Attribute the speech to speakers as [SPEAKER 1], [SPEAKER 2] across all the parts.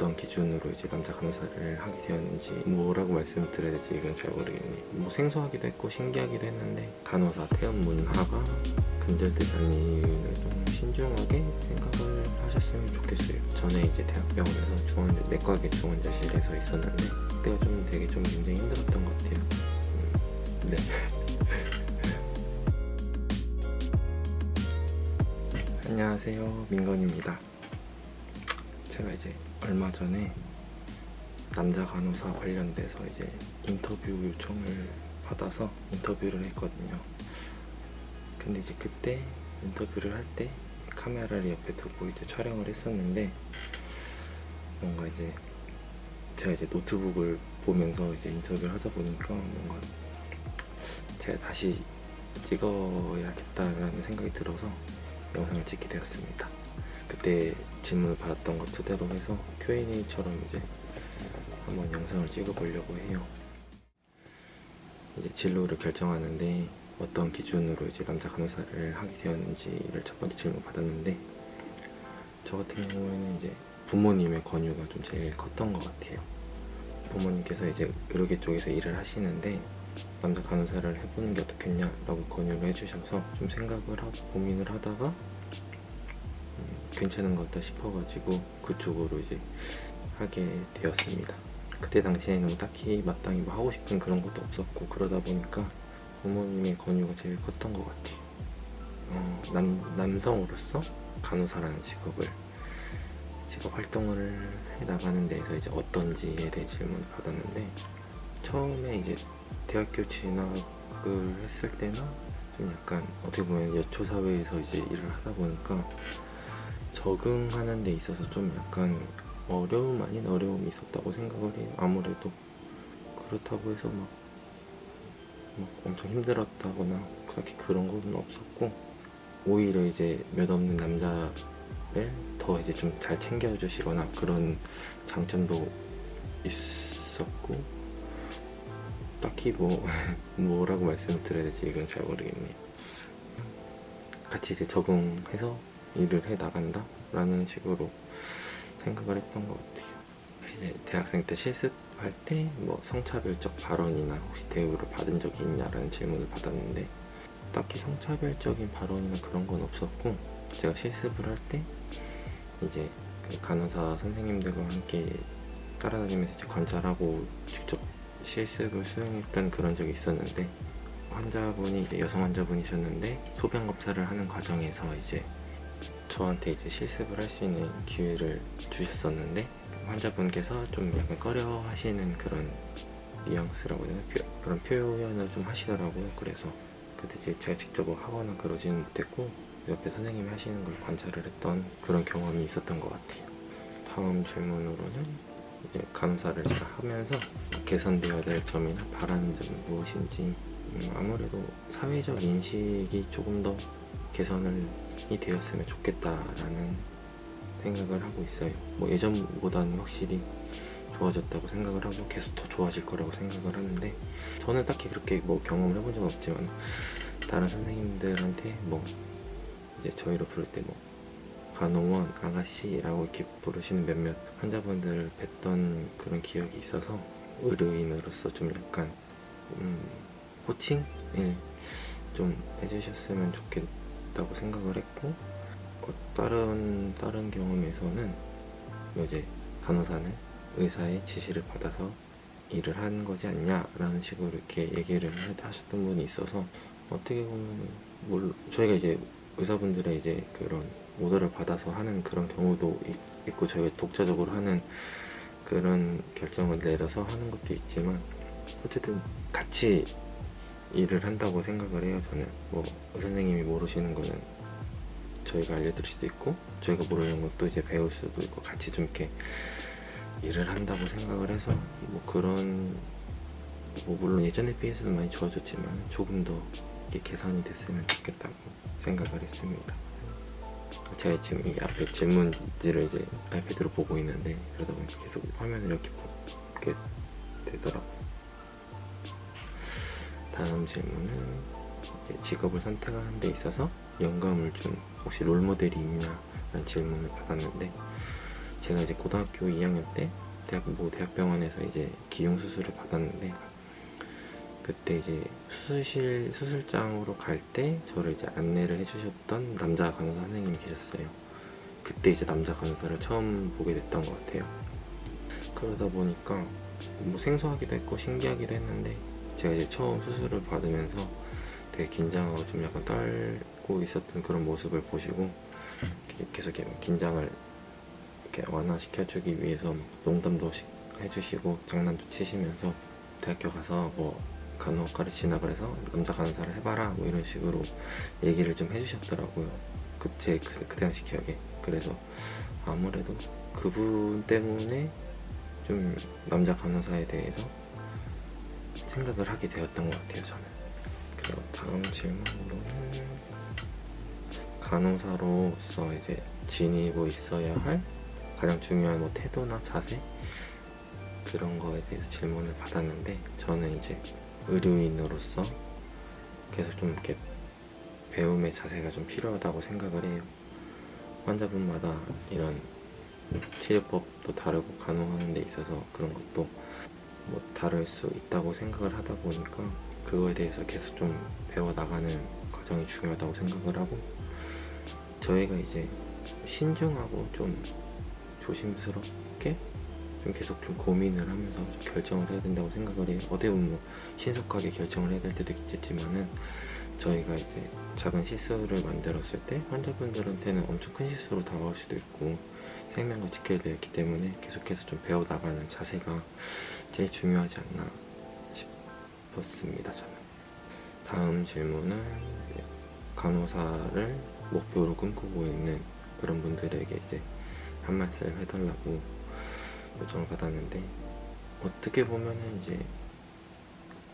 [SPEAKER 1] 어떤 기준으로 이제 남자 간호사를 하게 되었는지 뭐라고 말씀을 드려야 될지 이건 잘 모르겠네요. 뭐 생소하기도 했고 신기하기도 했는데 간호사 퇴업 문화가 근절되지 않는 이유는 좀 신중하게 생각을 하셨으면 좋겠어요. 전에 이제 대학병원에서 내과계 중환자실에서 있었는데 그때가 좀 되게 좀 굉장히 힘들었던 것 같아요. 네. 안녕하세요, 민건입니다. 제가 이제 얼마 전에 남자 간호사 관련돼서 이제 인터뷰 요청을 받아서 인터뷰를 했거든요. 근데 이제 그때 인터뷰를 할 때 카메라를 옆에 두고 이제 촬영을 했었는데 뭔가 이제 제가 이제 노트북을 보면서 이제 인터뷰를 하다 보니까 뭔가 제가 다시 찍어야겠다라는 생각이 들어서 영상을 찍게 되었습니다. 그때 질문을 받았던 것 토대로 해서 Q&A처럼 이제 한번 영상을 찍어보려고 해요. 이제 진로를 결정하는데 어떤 기준으로 이제 남자 간호사를 하게 되었는지를 첫 번째 질문 받았는데 저 같은 경우에는 이제 부모님의 권유가 좀 제일 컸던 것 같아요. 부모님께서 이제 의료계 쪽에서 일을 하시는데 남자 간호사를 해보는 게 어떻겠냐라고 권유를 해주셔서 좀 생각을 하고 고민을 하다가 괜찮은 것 같다 싶어가지고 그쪽으로 이제 하게 되었습니다. 그때 당시에는 딱히 마땅히 뭐 하고 싶은 그런 것도 없었고 그러다 보니까 부모님의 권유가 제일 컸던 것 같아요. 남성으로서 간호사라는 직업 활동을 해 나가는 데에서 이제 어떤지에 대해 질문을 받았는데 처음에 이제 대학교 진학을 했을 때나 좀 약간 어떻게 보면 여초 사회에서 이제 일을 하다 보니까 적응하는 데 있어서 좀 약간 어려움 아닌 어려움이 있었다고 생각을 해요. 아무래도 그렇다고 해서 막 엄청 힘들었다거나 그렇게 그런 건 없었고 오히려 이제 몇 없는 남자를 더 이제 좀 잘 챙겨주시거나 그런 장점도 있었고 딱히 뭐라고 말씀을 드려야 될지 이건 잘 모르겠네요. 같이 이제 적응해서 일을 해 나간다 라는 식으로 생각을 했던 것 같아요. 이제 대학생 때 실습할 때 뭐 성차별적 발언이나 혹시 대우를 받은 적이 있냐라는 질문을 받았는데 딱히 성차별적인 발언이나 그런 건 없었고 제가 실습을 할 때 이제 그 간호사 선생님들과 함께 따라다니면서 이제 관찰하고 직접 실습을 수행했던 그런 적이 있었는데 환자분이 이제 여성 환자분이셨는데 소변 검사를 하는 과정에서 이제 저한테 이제 실습을 할 수 있는 기회를 주셨었는데 환자분께서 좀 약간 꺼려 하시는 그런 뉘앙스라고 해야 되나? 그런 표현을 좀 하시더라고요. 그래서 그때 이제 제가 직접 하거나 그러지는 못했고 옆에 선생님이 하시는 걸 관찰을 했던 그런 경험이 있었던 것 같아요. 다음 질문으로는 이제 간호사를 제가 하면서 개선되어야 될 점이나 바라는 점이 무엇인지 아무래도 사회적 인식이 조금 더 개선이 되었으면 좋겠다라는 생각을 하고 있어요. 뭐 예전보다는 확실히 좋아졌다고 생각을 하고 계속 더 좋아질 거라고 생각을 하는데 저는 딱히 그렇게 뭐 경험을 해본 적은 없지만 다른 선생님들한테 뭐 이제 저희로 부를 때 뭐 간호원 아가씨라고 이렇게 부르시는 몇몇 환자분들을 뵀던 그런 기억이 있어서 의료인으로서 좀 약간 호칭을 좀 해주셨으면 좋겠다고 생각을 했고 다른 경험에서는 이제 간호사는 의사의 지시를 받아서 일을 하는 거지 않냐라는 식으로 이렇게 얘기를 하셨던 분이 있어서 어떻게 보면 저희가 이제 의사분들의 이제 그런 오더를 받아서 하는 그런 경우도 있고 저희가 독자적으로 하는 그런 결정을 내려서 하는 것도 있지만 어쨌든 같이 일을 한다고 생각을 해요. 저는 뭐 선생님이 모르시는 거는 저희가 알려드릴 수도 있고 저희가 모르는 것도 이제 배울 수도 있고 같이 좀 이렇게 일을 한다고 생각을 해서 뭐 그런 물론 예전에 비해서는 많이 좋아졌지만 조금 더 이게 개선이 됐으면 좋겠다고 생각을 했습니다. 제가 지금 이 앞에 질문지를 이제 아이패드로 보고 있는데 그러다 보니까 계속 화면을 이렇게 보게 되더라고요. 다음 질문은 이제 직업을 선택하는 데 있어서 영감을 준 혹시 롤모델이 있냐라는 질문을 받았는데 제가 이제 고등학교 2학년 때 대학병원에서 이제 기흉 수술을 받았는데, 그때 이제 수술장으로 갈 때 저를 이제 안내를 해주셨던 남자 간호사 선생님이 계셨어요. 그때 이제 남자 간호사를 처음 보게 됐던 것 같아요. 그러다 보니까 뭐 생소하기도 했고 신기하기도 했는데, 제가 이제 처음 수술을 받으면서 되게 긴장하고 좀 약간 떨고 있었던 그런 모습을 보시고 계속 이렇게 긴장을 이렇게 완화시켜주기 위해서 농담도 해주시고 장난도 치시면서 대학교 가서 뭐 간호학과를 진학을 해서 남자 간호사를 해봐라 뭐 이런 식으로 얘기를 좀 해주셨더라고요. 그 당시 기억에. 그래서 아무래도 그분 때문에 좀 남자 간호사에 대해서 생각을 하게 되었던 것 같아요, 저는. 그리고 다음 질문으로는 간호사로서 이제 지니고 있어야 할 가장 중요한 뭐 태도나 자세 그런 거에 대해서 질문을 받았는데, 저는 이제 의료인으로서 계속 좀 이렇게 배움의 자세가 좀 필요하다고 생각을 해요. 환자분마다 이런 치료법도 다르고 간호하는 데 있어서 그런 것도 뭐 다를 수 있다고 생각을 하다 보니까 그거에 대해서 계속 좀 배워나가는 과정이 중요하다고 생각을 하고, 저희가 이제 신중하고 좀 조심스럽게 좀 계속 좀 고민을 하면서 좀 결정을 해야 된다고 생각을 해요. 어떻게 보면 뭐 신속하게 결정을 해야 될 때도 있겠지만은, 저희가 이제 작은 실수를 만들었을 때 환자분들한테는 엄청 큰 실수로 다가올 수도 있고 생명을 지켜야 되기 때문에 계속해서 좀 배워나가는 자세가 제일 중요하지 않나 싶었습니다, 저는. 다음 질문은 간호사를 목표로 꿈꾸고 있는 그런 분들에게 이제 한 말씀 해달라고 요청을 받았는데, 어떻게 보면은 이제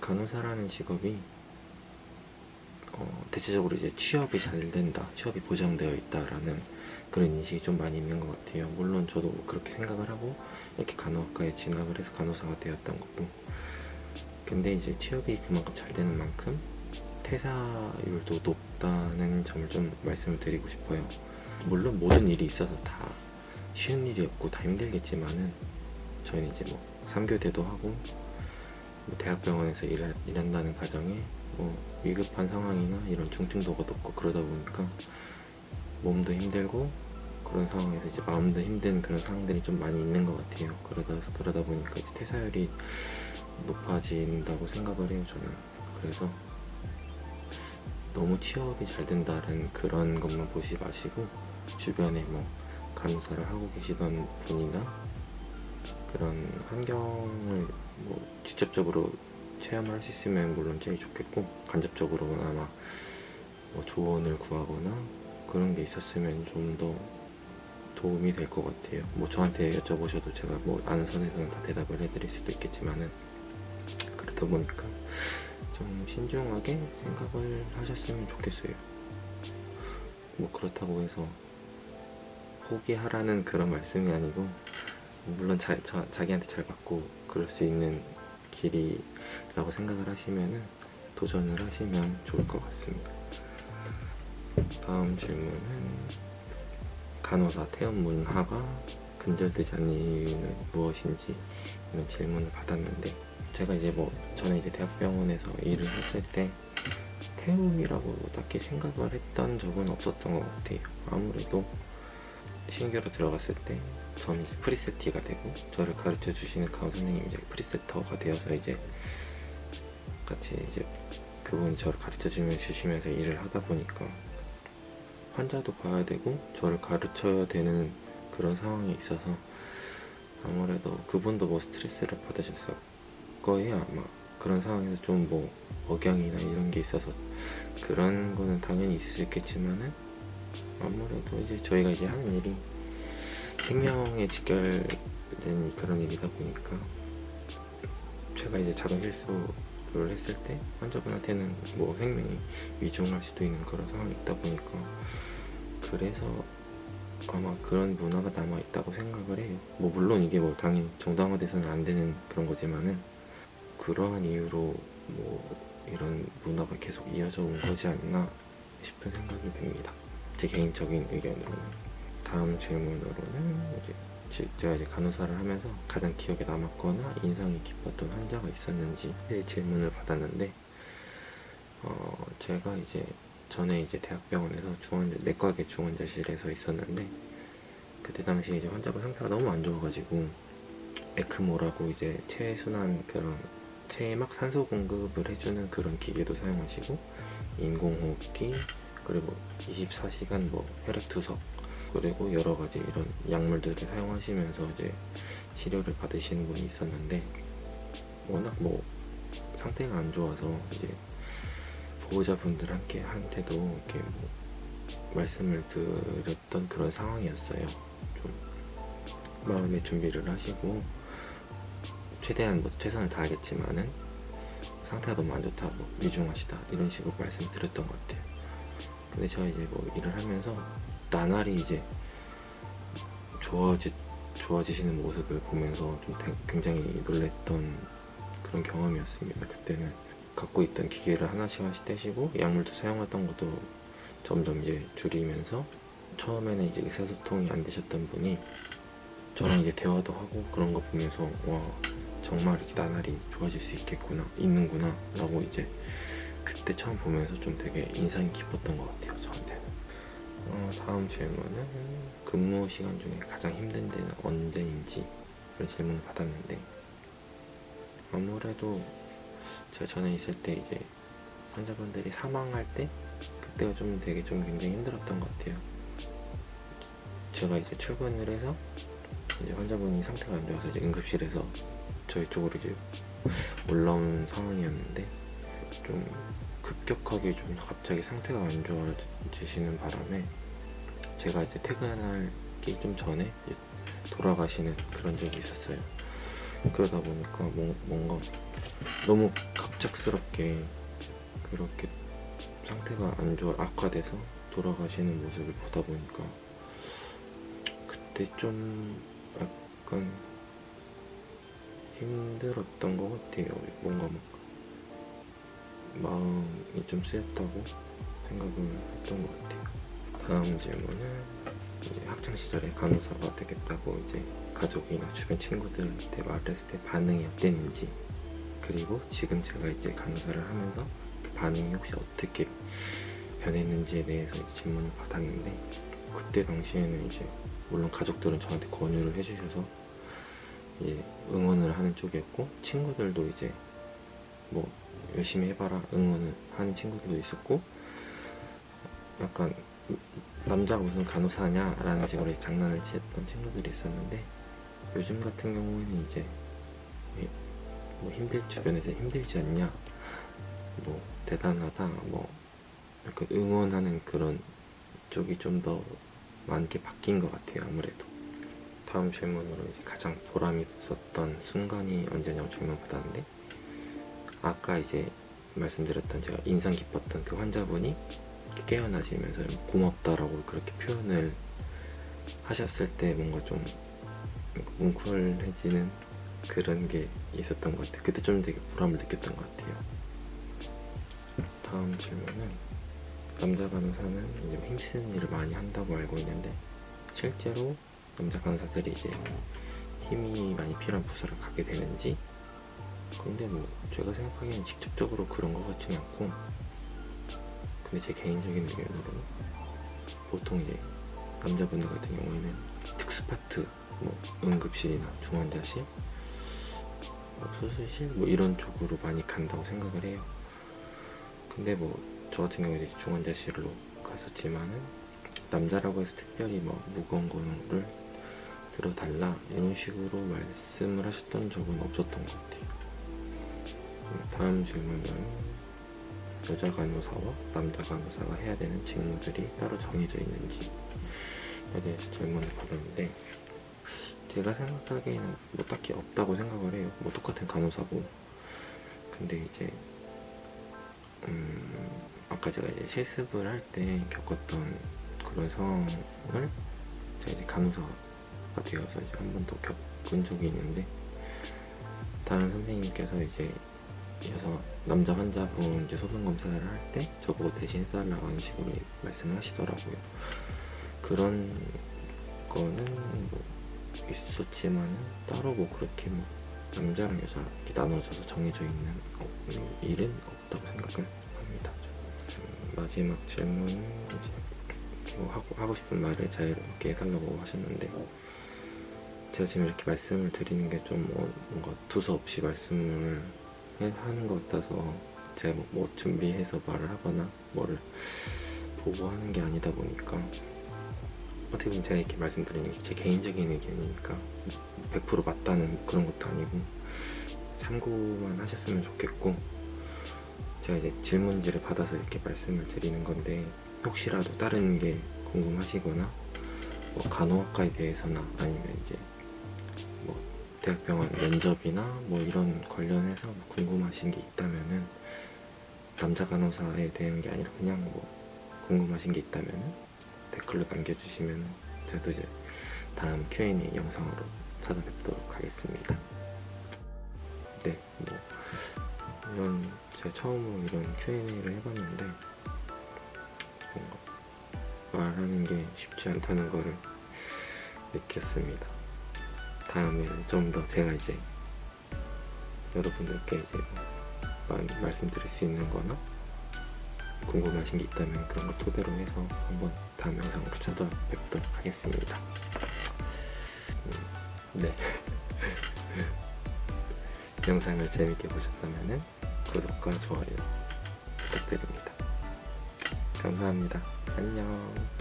[SPEAKER 1] 간호사라는 직업이 대체적으로 이제 취업이 잘 된다, 취업이 보장되어 있다라는 그런 인식이 좀 많이 있는 것 같아요. 물론 저도 그렇게 생각을 하고 이렇게 간호학과에 진학을 해서 간호사가 되었던 거고, 근데 이제 취업이 그만큼 잘 되는 만큼 퇴사율도 높다는 점을 좀 말씀을 드리고 싶어요. 물론 모든 일이 있어서 다 쉬운 일이 없고 다 힘들겠지만은, 저희는 이제 뭐 3교대도 하고 뭐 대학병원에서 일한다는 가정에 뭐 위급한 상황이나 이런 중증도가 높고 그러다 보니까 몸도 힘들고 그런 상황에서 이제 마음도 힘든 그런 상황들이 좀 많이 있는 것 같아요. 그러다 보니까 이제 퇴사율이 높아진다고 생각을 해요, 저는. 그래서 너무 취업이 잘 된다는 그런 것만 보지 마시고, 주변에 뭐 간호사를 하고 계시던 분이나 그런 환경을 뭐 직접적으로 체험을 할 수 있으면 물론 제일 좋겠고, 간접적으로나마 뭐 조언을 구하거나 그런 게 있었으면 좀 더 도움이 될 것 같아요. 뭐 저한테 여쭤보셔도 제가 뭐 아는 선에서는 다 대답을 해드릴 수도 있겠지만은, 그러다 보니까 좀 신중하게 생각을 하셨으면 좋겠어요. 뭐 그렇다고 해서 포기하라는 그런 말씀이 아니고, 물론 자기한테 잘 맞고 그럴 수 있는 길이라고 생각을 하시면은 도전을 하시면 좋을 것 같습니다. 다음 질문은 간호사 퇴업 문화가 근절되지 않는 이유는 무엇인지 이런 질문을 받았는데, 제가 이제 뭐 전에 이제 대학병원에서 일을 했을 때 퇴업이라고 딱히 생각을 했던 적은 없었던 것 같아요. 아무래도 신규로 들어갔을 때 저는 이제 프리세티가 되고, 저를 가르쳐 주시는 간호 선생님이 이제 프리세터가 되어서 이제 같이 이제 그분이 저를 가르쳐 주시면서 일을 하다 보니까 환자도 봐야 되고 저를 가르쳐야 되는 그런 상황이 있어서, 아무래도 그분도 뭐 스트레스를 받으셨을 거예요, 아마. 그런 상황에서 좀 뭐 억양이나 이런 게 있어서 그런 거는 당연히 있을 수 있겠지만은, 아무래도 이제 저희가 이제 하는 일이 생명에 직결된 그런 일이다 보니까, 제가 이제 작은 실수를 했을 때 환자분한테는 뭐 생명이 위중할 수도 있는 그런 상황이 있다 보니까, 그래서 아마 그런 문화가 남아있다고 생각을 해요. 뭐 물론 이게 뭐 당연히 정당화돼서는 안 되는 그런 거지만은, 그러한 이유로 뭐 이런 문화가 계속 이어져 온 거지 않나 싶은 생각이 듭니다. 제 개인적인 의견으로는. 다음 질문으로는 이제 제가 이제 간호사를 하면서 가장 기억에 남았거나 인상이 깊었던 환자가 있었는지 질문을 받았는데, 제가 이제 전에 이제 대학병원에서 내과계 중환자실에서 있었는데, 그때 당시에 이제 환자분 상태가 너무 안 좋아가지고 에크모라고 이제 최순환 그런 체막 산소 공급을 해주는 그런 기계도 사용하시고, 인공호흡기, 그리고 24시간 뭐 혈액 투석, 그리고 여러 가지 이런 약물들을 사용하시면서 이제 치료를 받으시는 분이 있었는데, 워낙 뭐 상태가 안 좋아서 이제 보호자분들한테도 이렇게 뭐 말씀을 드렸던 그런 상황이었어요. 좀 마음의 준비를 하시고 최대한 뭐 최선을 다하겠지만은 상태가 너무 안 좋다, 뭐 위중하시다 이런 식으로 말씀을 드렸던 것 같아요. 근데 제가 이제 뭐 일을 하면서 나날이 이제 좋아지시는 모습을 보면서 좀 굉장히 놀랬던 그런 경험이었습니다. 그때는 갖고 있던 기계를 하나씩 떼시고 약물도 사용하던 것도 점점 이제 줄이면서, 처음에는 이제 의사소통이 안 되셨던 분이 저랑 이제 대화도 하고 그런 거 보면서 와, 정말 이렇게 나날이 좋아질 수 있는구나 라고 이제 그때 처음 보면서 좀 되게 인상이 깊었던 것 같아요, 저한테는. 다음 질문은 근무 시간 중에 가장 힘든 때는 언제인지 그런 질문을 받았는데, 아무래도 제가 전에 있을 때 이제 환자분들이 사망할 때, 그때가 좀 굉장히 힘들었던 것 같아요. 제가 이제 출근을 해서 이제 환자분이 상태가 안 좋아서 이제 응급실에서 저희 쪽으로 이제 올라온 상황이었는데, 좀 급격하게 좀 갑자기 상태가 안 좋아지시는 바람에 제가 이제 퇴근하기 좀 전에 이제 돌아가시는 그런 적이 있었어요. 그러다 보니까 뭔가 너무 갑작스럽게 그렇게 상태가 안 좋아 악화돼서 돌아가시는 모습을 보다 보니까 그때 좀 약간 힘들었던 것 같아요. 뭔가 막 마음이 좀 쓰였다고 생각을 했던 것 같아요. 다음 질문은 이제 학창 시절에 간호사가 되겠다고 이제 가족이나 주변 친구들한테 말했을 때 반응이 어땠는지, 그리고 지금 제가 이제 간호사를 하면서 그 반응이 혹시 어떻게 변했는지에 대해서 질문을 받았는데, 그때 당시에는 이제 물론 가족들은 저한테 권유를 해주셔서 이제 응원을 하는 쪽이었고, 친구들도 이제 뭐 열심히 해봐라 응원을 하는 친구들도 있었고, 약간 남자가 무슨 간호사냐 라는 식으로 장난을 치었던 친구들이 있었는데, 요즘 같은 경우에는 이제 뭐 주변에서 힘들지 않냐, 뭐 대단하다, 뭐 약간 응원하는 그런 쪽이 좀 더 많게 바뀐 것 같아요, 아무래도. 다음 질문으로 이제 가장 보람이 있었던 순간이 언제냐고 질문 받았는데, 아까 이제 말씀드렸던 제가 인상 깊었던 그 환자분이 깨어나시면서 고맙다라고 그렇게 표현을 하셨을 때 뭔가 좀 뭉클해지는 그런 게 있었던 것 같아요. 그때 좀 되게 보람을 느꼈던 것 같아요. 다음 질문은 남자 간호사는 이제 힘쓰는 일을 많이 한다고 알고 있는데, 실제로 남자 간호사들이 이제 힘이 많이 필요한 부서를 가게 되는지, 근데 뭐 제가 생각하기에는 직접적으로 그런 것 같지는 않고, 근데 제 개인적인 의견으로 보통 이제 남자분들 같은 경우에는 특수파트, 뭐 응급실이나 중환자실, 뭐 수술실 뭐 이런 쪽으로 많이 간다고 생각을 해요. 근데 뭐 저 같은 경우에 이제 중환자실로 갔었지만은 남자라고 해서 특별히 뭐 무거운 거를 들어달라 이런 식으로 말씀을 하셨던 적은 없었던 것 같아요. 다음 질문은 여자 간호사와 남자 간호사가 해야 되는 직무들이 따로 정해져 있는지에 대해서 질문을 받았는데, 제가 생각하기에는 뭐 딱히 없다고 생각을 해요. 뭐 똑같은 간호사고. 근데 이제 아까 제가 이제 실습을 할 때 겪었던 그런 상황을 제가 이제 간호사가 되어서 이제 한 번도 겪은 적이 있는데, 다른 선생님께서 이제 남자 환자분 이제 소변 검사를 할 때 저보고 대신 해달라는 식으로 말씀을 하시더라고요. 그런 거는 뭐 있었지만은 따로 뭐 그렇게 뭐 남자랑 여자 이렇게 나눠져서 정해져 있는 일은 없다고 생각을 합니다. 마지막 질문은 이제 뭐 하고 싶은 말을 자유롭게 해달라고 하셨는데, 제가 지금 이렇게 말씀을 드리는 게 좀 뭔가 두서없이 말씀을 하는 것 같아서, 제가 뭐 준비해서 말을 하거나 뭐를 보고 하는 게 아니다 보니까, 어떻게 보면 제가 이렇게 말씀드리는 게 제 개인적인 의견이니까 100% 맞다는 그런 것도 아니고 참고만 하셨으면 좋겠고, 제가 이제 질문지를 받아서 이렇게 말씀을 드리는 건데, 혹시라도 다른 게 궁금하시거나 뭐 간호학과에 대해서나 아니면 이제 뭐 대학병원 면접이나 뭐 이런 관련해서 궁금하신 게 있다면은, 남자 간호사에 대한 게 아니라 그냥 뭐 궁금하신 게 있다면은 댓글로 남겨주시면 제가 또 이제 다음 Q&A 영상으로 찾아뵙도록 하겠습니다. 네, 뭐 이런 제가 처음으로 이런 Q&A를 해봤는데 뭔가 말하는 게 쉽지 않다는 거를 느꼈습니다. 다음에는 좀 더 제가 이제 여러분들께 이제 말씀드릴 수 있는 거나 궁금하신 게 있다면 그런 걸 토대로 해서 한번 다음 영상으로 찾아뵙도록 하겠습니다. 네. 영상을 재밌게 보셨다면 구독과 좋아요 부탁드립니다. 감사합니다. 안녕.